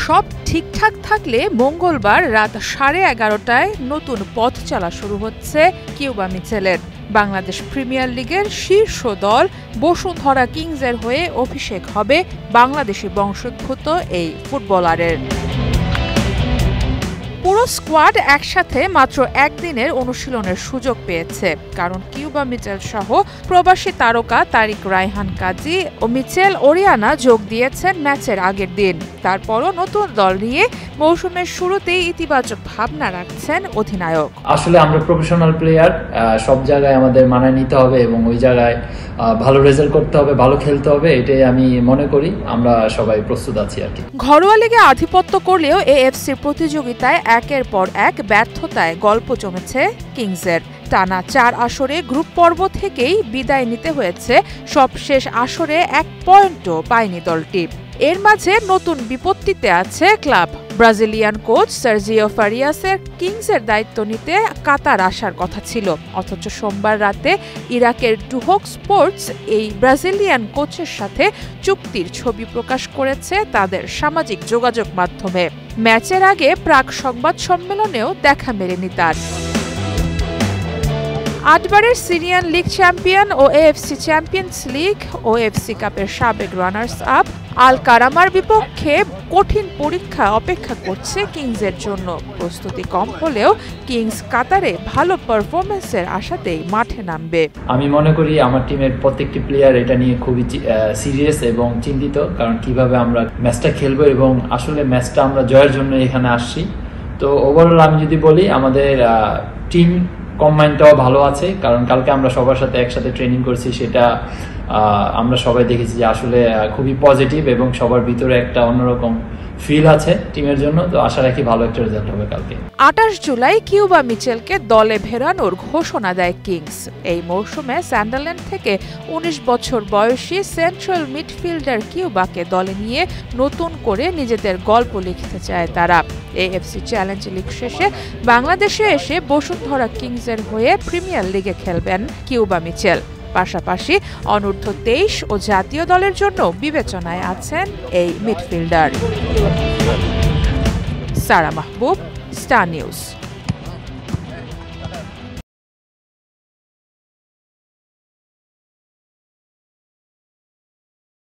সব ঠিকঠাক থাকলে মঙ্গলবার রাত 11:30টায় নতুন পথ চলা শুরু হচ্ছে কিউবা মিচেলের। বাংলাদেশ প্রিমিয়ার লিগের শীর্ষ দল বসুন্ধরা কিংসের হয়ে অভিষেক হবে বাংলাদেশি বংশোদ্ভূত এই ফুটবলারের। পুরো স্কোয়াড একসাথে মাত্র একদিনের অনুশীলনের সুযোগ পেয়েছে, কারণ কিউবা মিচেল সহ প্রবাসী তারকা তারিক রায়হান কাজী ও মিচেল ওরিয়ানা যোগ দিয়েছেন ম্যাচের আগের দিন। তারপরও নতুন দল নিয়ে মৌসুমের শুরুতেই ইতিবাচক ভাবনা রাখছেন অধিনায়ক। আসলে আমরা প্রফেশনাল প্লেয়ার, সব জায়গায় আমাদের মানায় নিতে হবে এবং ওই জায়গায় ভালো রেজাল্ট করতে হবে, ভালো খেলতে হবে, এটাই আমি মনে করি। আমরা সবাই প্রস্তুত আছি আর কি। ঘরোয়া লিগে আধিপত্য করলেও এএফসির প্রতিযোগিতায় একের পর এক ব্যর্থতায় গল্প জমেছে কিংসের। টানা 4 আসরে গ্রুপ পর্ব থেকেই বিদায় নিতে হয়েছে, সবশেষ আসরে 1 পয়েন্টও পায়নি দলটি। এর মাঝে নতুন বিপত্তিতে আছে ক্লাব। ব্রাজিলিয়ান কোচ সার্জিও ফারিয়াসের কিংসের দায়িত্ব নিতে কাতার আসার কথা ছিল, অথচ সোমবার রাতে ইরাকের ডুহক স্পোর্টস এই ব্রাজিলিয়ান কোচের সাথে চুক্তির ছবি প্রকাশ করেছে তাদের সামাজিক যোগাযোগ মাধ্যমে। ম্যাচের আগে প্রাক সংবাদ সম্মেলনেও দেখা মেলেনি তার। 8 বারের সিরিয়ান লিগ চ্যাম্পিয়ন ও এএফসি চ্যাম্পিয়ন্স লিগ ও এফসি কাপের সাবেক রানার্স আপ আল কারামার বিপক্ষে কঠিন পরীক্ষা অপেক্ষা করছে কিংসের জন্য। প্রস্তুতি কম হলেও কিংস কাতারে ভালো পারফরমেন্সের আশাতেই মাঠে নামবে। আমি মনে করি আমার টিমের প্রত্যেকটি প্লেয়ার এটা নিয়ে খুবই সিরিয়াস এবং চিন্তিত, কারণ কিভাবে আমরা ম্যাচটা খেলবো এবং আসলে ম্যাচটা আমরা জয়ের জন্য এখানে আসছি। তো ওভারঅল আমি যদি বলি, আমাদের টিম কম্বাইনটাও ভালো আছে, কারণ কালকে আমরা সবার সাথে একসাথে ট্রেনিং করছি, সেটা আমরা সবাই দেখেছি যে আসলে খুবই পজিটিভ এবং সবার ভিতরে একটা অন্যরকম ফিল আছে টিমের জন্য। তো আশা রাখি ভালো একটা রেজাল্ট হবে কালকে। 28 জুলাই কিউবা মিচেলকে দলে ফেরানোর ঘোষণা দেয় কিংস। এই মৌসুমে সান্ডারল্যান্ড থেকে 19 বছর বয়সী সেন্ট্রাল মিডফিল্ডার কিউবাকে দলে নিয়ে নতুন করে নিজেদের গল্প লিখতে চায় তারা। এএফসি চ্যালেঞ্জ লিগ শেষে বাংলাদেশে এসে বসুন্ধরা কিংসের হয়ে প্রিমিয়ার লিগে খেলবেন কিউবা মিচেল। পাশাপাশি অনূর্ধ্ব 23 ও জাতীয় দলের জন্য বিবেচনায় আছেন এই মিডফিল্ডার। সারা মাহবুব, স্টার নিউজ।